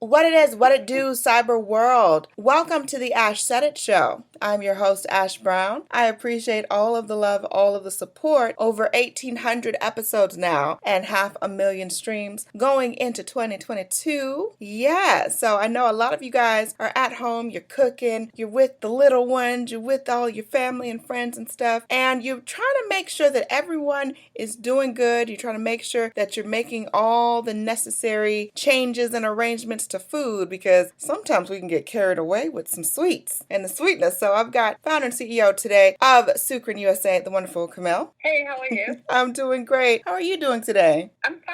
What it is, what it do, cyber world. Welcome to the Ash Said It Show. I'm your host, Ash Brown. I appreciate all of the love, all of the support. Over 1,800 episodes now and 500,000 streams going into 2022. Yeah, so I know a lot of you guys are at home, you're cooking, you're with the little ones, you're with all your family and friends and stuff, and you're trying to make sure that everyone is doing good. You're trying to make sure that you're making all the necessary changes and arrangements to food, because sometimes we can get carried away with some sweets and the sweetness. So I've got founder and CEO today of Sukrin USA, the wonderful Camille. Hey, how are you? I'm doing great. How are you doing today? I'm fine.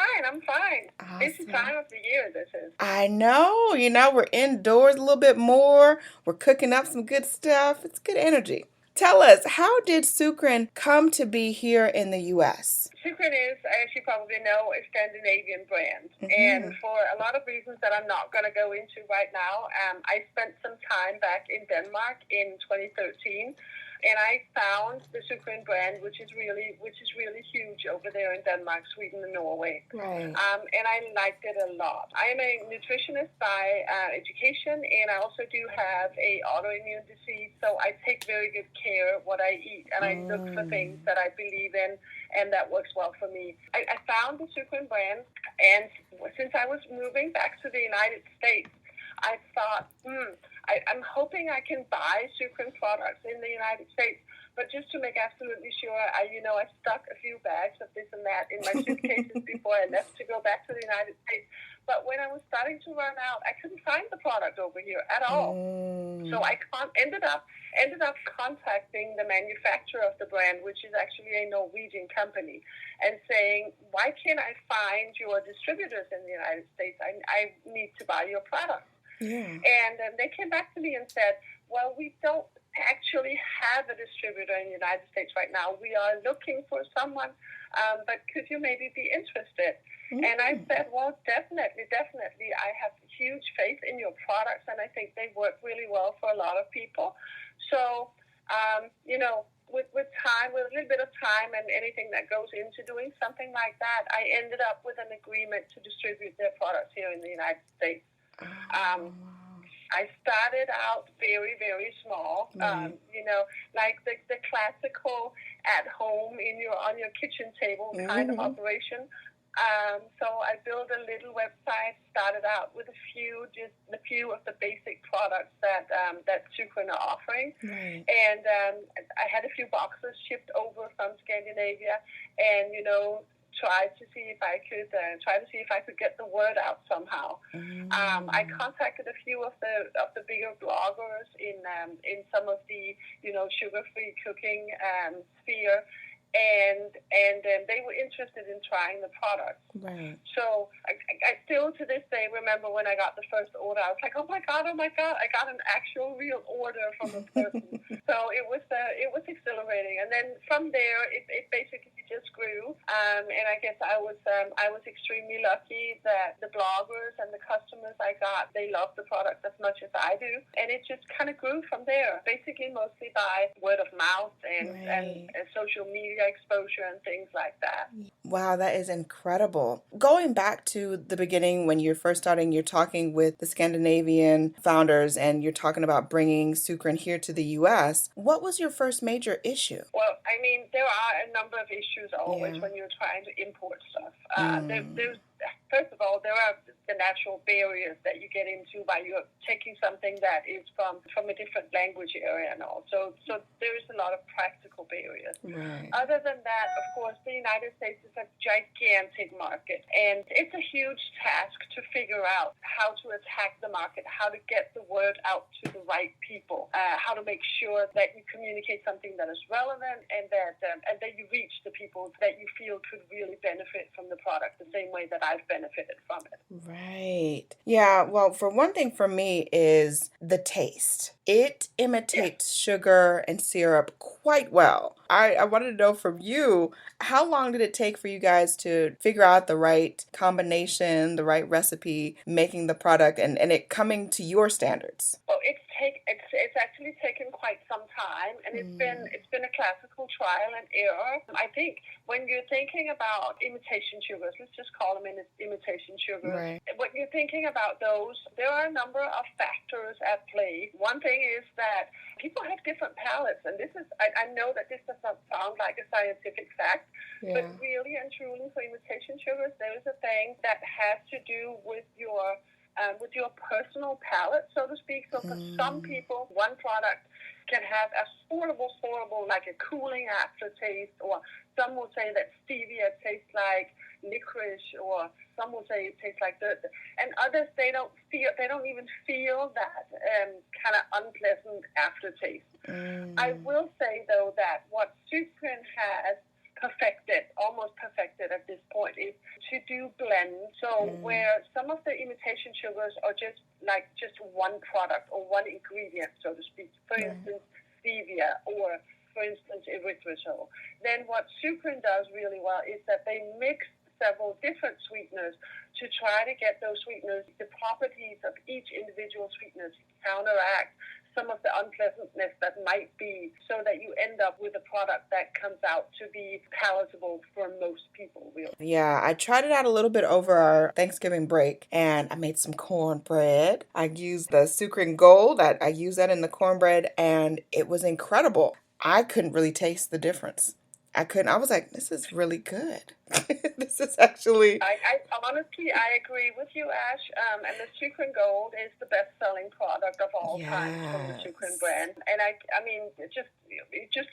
Awesome. Busy time of the year, this is. I know, we're indoors a little bit more. We're cooking up some good stuff. It's good energy. Tell us, how did Sucrin come to be here in the U.S.? Sucrin is, as you probably know, a Scandinavian brand. And for a lot of reasons that I'm not going to go into right now, I spent some time back in Denmark in 2013. And I found the Sucrin brand, which is really huge over there in Denmark, Sweden, and Norway. Right. And I liked it a lot. I am a nutritionist by education, and I also do have a autoimmune disease. So I take very good care of what I eat, and I look for things that I believe in, and that works well for me. I found the Sucrin brand, and since I was moving back to the United States, I thought, I'm hoping I can buy Sucrin products in the United States, but just to make absolutely sure, I stuck a few bags of this and that in my suitcases before I left to go back to the United States. But when I was starting to run out, I couldn't find the product over here at all. So I ended up contacting the manufacturer of the brand, which is actually a Norwegian company, and saying, why can't I find your distributors in the United States? I need to buy your product. Yeah. And they came back to me and said, well, we don't actually have a distributor in the United States right now. We are looking for someone, but could you maybe be interested? And I said, well, definitely. I have huge faith in your products, and I think they work really well for a lot of people. So, with time, with a little bit of time and anything that goes into doing something like that, I ended up with an agreement to distribute their products here in the United States. I started out very, very small, like the classical at home on your kitchen table kind of operation. So I built a little website, started out with a few of the basic products that Sucrin are offering. Right. And I had a few boxes shipped over from Scandinavia, and, tried to see if I could get the word out somehow. I contacted a few of the bigger bloggers in some of the sugar-free cooking sphere, and they were interested in trying the products. Right. So I still to this day remember when I got the first order. I was like, oh my god, I got an actual real order from a person. So it was exhilarating, and then from there it basically just grew. And I guess I was extremely lucky that the bloggers and the customers I got, they loved the product as much as I do, and it just kind of grew from there. Basically, mostly by word of mouth and social media exposure and things like that. Wow, that is incredible. Going back to the beginning when you're first starting, you're talking with the Scandinavian founders and you're talking about bringing Sucrin here to the U.S. What was your first major issue? Well, I mean, there are a number of issues always when you're trying to import stuff. First of all, there are the natural barriers that you get into by you're taking something that is from a different language area and all. So there is a lot of practical barriers. Right. Other than that, of course, the United States is a gigantic market, and it's a huge task to figure out how to attack the market, how to get the word out to the right people, how to make sure that you communicate something that is relevant and that you reach the people that you feel could really benefit from the product the same way that I've benefited from it. Right. Yeah, well, for one thing for me is the taste. It imitates sugar and syrup quite well. I wanted to know from you, how long did it take for you guys to figure out the right combination, the right recipe, making the product, and it coming to your standards? Well, it's It's actually taken quite some time, and it's been a classical trial and error. I think when you're thinking about imitation sugars, let's just call them imitation sugars. Right. When you're thinking about those, there are a number of factors at play. One thing is that people have different palates, and this is I know that this does not sound like a scientific fact, but really and truly for imitation sugars, there is a thing that has to do with your personal palate, so to speak. So for some people, one product can have a horrible, like a cooling aftertaste, or some will say that stevia tastes like licorice, or some will say it tastes like dirt, and others they don't even feel that kind of unpleasant aftertaste. I will say though that what Sucrin has almost perfected at this point, is to do blends. So where some of the imitation sugars are just one product or one ingredient, so to speak. For instance, stevia, or for instance, erythritol. Then what Sucrin does really well is that they mix several different sweeteners to try to get those sweeteners, the properties of each individual sweetener to counteract some of the unpleasantness that might be, so that you end up with a product that comes out to be palatable for most people, really. Yeah, I tried it out a little bit over our Thanksgiving break, and I made some cornbread. I used the Sukrin Gold. I used that in the cornbread, and it was incredible. I couldn't really taste the difference. I couldn't. I was like, this is really good. This is actually... I honestly, I agree with you, Ash. And the Sucrin Gold is the best-selling product of all time from the Sucrin brand. And I mean, just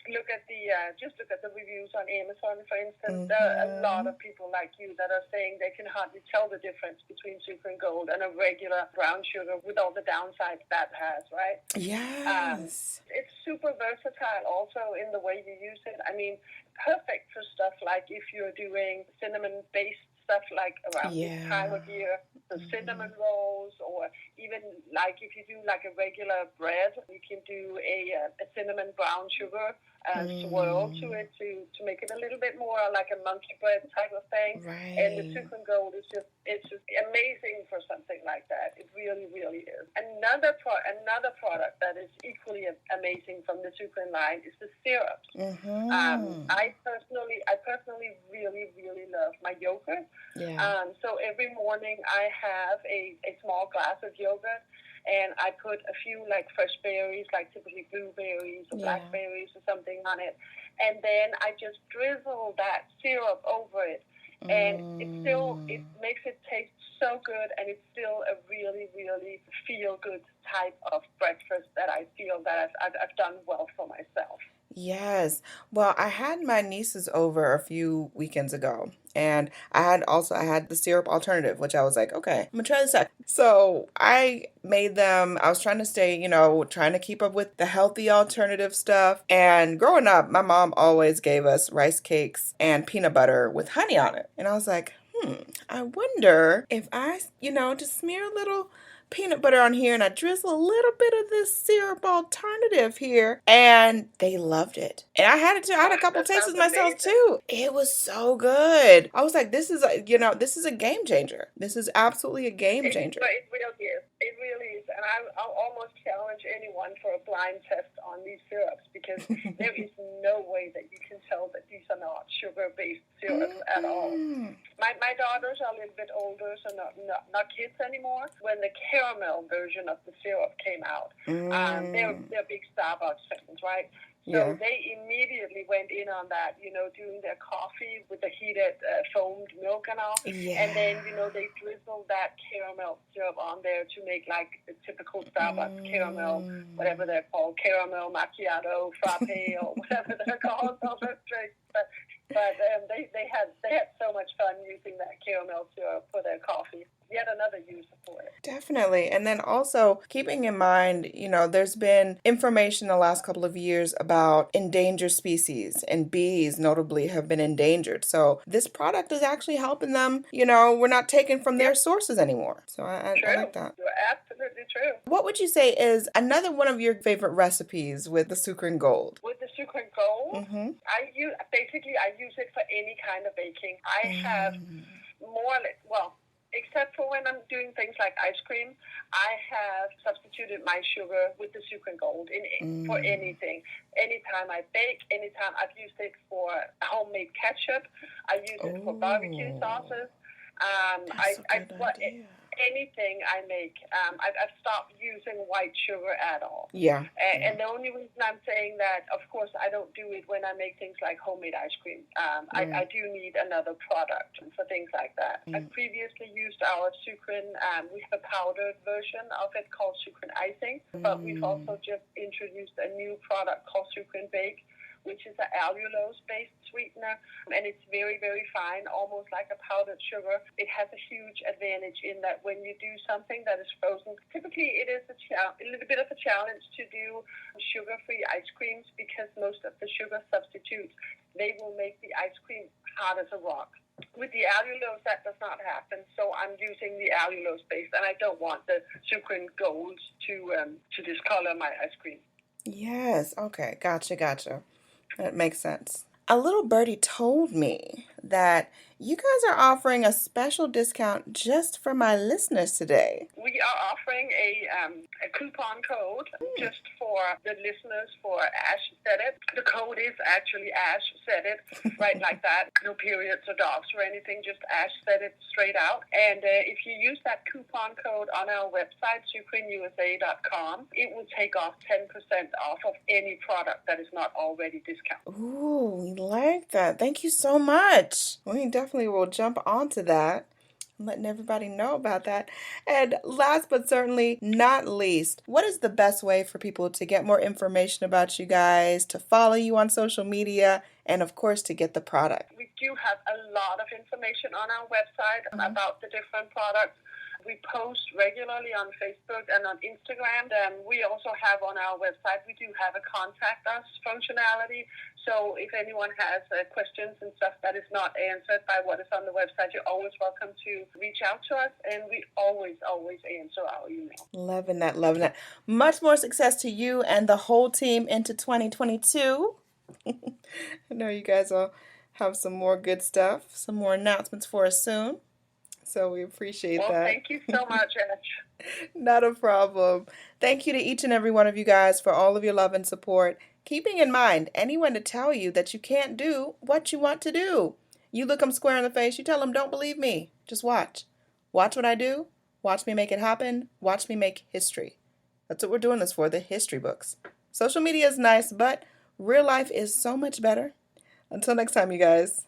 look at the reviews on Amazon, for instance. There are a lot of people like you that are saying they can hardly tell the difference between Sucrin Gold and a regular brown sugar, with all the downsides that has, right? Yes. It's super versatile also in the way you use it. I mean, perfect for stuff like if you're doing cinnamon-based stuff like around this time of year, the cinnamon rolls, or even like if you do like a regular bread, you can do a cinnamon brown sugar swirl to it to make it a little bit more like a monkey bread type of thing. Right. And the Sucrin Gold is just amazing for something like that. It really, really is. Another product that is equally amazing from the Sucrin line is the syrups. I personally really, really love my yogurt. So every morning I have a small glass of yogurt, and I put a few like fresh berries, like typically blueberries or blackberries or something on it, and then I just drizzle that syrup over it, and it makes it taste so good, and it's still a really, really feel-good type of breakfast that I feel that I've done well for myself. Yes. Well, I had my nieces over a few weekends ago, and I had the syrup alternative, which I was like, okay, I'm gonna try this out. So I made them. I was trying to stay, trying to keep up with the healthy alternative stuff. And growing up, my mom always gave us rice cakes and peanut butter with honey on it. And I was like, I wonder if I, just smear a little peanut butter on here, and I drizzle a little bit of this syrup alternative here, and they loved it. And I had a couple tastes myself too. It was so good. I was like, this is a game changer. This is absolutely a game changer. It really is. It really is. And I'll almost challenge anyone for a blind test on these syrups, because there is no way that you can tell that these are not sugar-based syrups at all. My daughters are a little bit older, so not kids anymore. When the caramel version of the syrup came out, they're big Starbucks fans, right? So they immediately went in on that, doing their coffee with the heated foamed milk and all. And then, they drizzled that caramel syrup on there to make like a typical Starbucks caramel, whatever they're called, caramel macchiato, frappe, or whatever they're called, all those drinks. But they had so much fun using that caramel syrup for their coffee. Yet another use for it. Definitely. And then also keeping in mind, there's been information the last couple of years about endangered species, and bees notably have been endangered. So this product is actually helping them, we're not taking from their sources anymore. So I like that. You're absolutely true. What would you say is another one of your favorite recipes with the Sucrin Gold? With the Sucrin Gold, I use it for any kind of baking. I have more or less, Except for when I'm doing things like ice cream, I have substituted my sugar with the Sucrin Gold for anything. Anytime I bake, anytime I've used it for homemade ketchup, I use it for barbecue sauces. That's a good idea. Anything I make, I've stopped using white sugar at all. Yeah. And the only reason I'm saying that, of course, I don't do it when I make things like homemade ice cream. I do need another product for things like that. I previously used our Sucrin. We have a powdered version of it called Sucrin icing, but we've also just introduced a new product called Sucrin Bake, which is an allulose-based sweetener, and it's very, very fine, almost like a powdered sugar. It has a huge advantage in that when you do something that is frozen, typically it is a little bit of a challenge to do sugar-free ice creams because most of the sugar substitutes, they will make the ice cream hard as a rock. With the allulose, that does not happen, so I'm using the allulose base, and I don't want the Sucrin Gold to discolor my ice cream. Yes. Okay. Gotcha. That makes sense. A little birdie told me that you guys are offering a special discount just for my listeners today. We are offering a coupon code just for the listeners for Ash Said It. The code is actually Ash Said It, right like that. No periods or dots or anything, just Ash Said It straight out. And if you use that coupon code on our website, SukrinUSA.com, it will take off 10% off of any product that is not already discounted. Ooh, we like that. Thank you so much. We definitely will jump onto that. Letting everybody know about that. And last but certainly not least, what is the best way for people to get more information about you guys, to follow you on social media, and of course to get the product? We do have a lot of information on our website about the different products. We post regularly on Facebook and on Instagram. We also have on our website, we do have a contact us functionality. So if anyone has questions and stuff that is not answered by what is on the website, you're always welcome to reach out to us. And we always answer our email. Loving that. Much more success to you and the whole team into 2022. I know you guys will have some more good stuff, some more announcements for us soon. So we appreciate that. Well, thank you so much, Ash. Not a problem. Thank you to each and every one of you guys for all of your love and support. Keeping in mind, anyone to tell you that you can't do what you want to do. You look them square in the face, you tell them, don't believe me. Just watch. Watch what I do. Watch me make it happen. Watch me make history. That's what we're doing this for, the history books. Social media is nice, but real life is so much better. Until next time, you guys.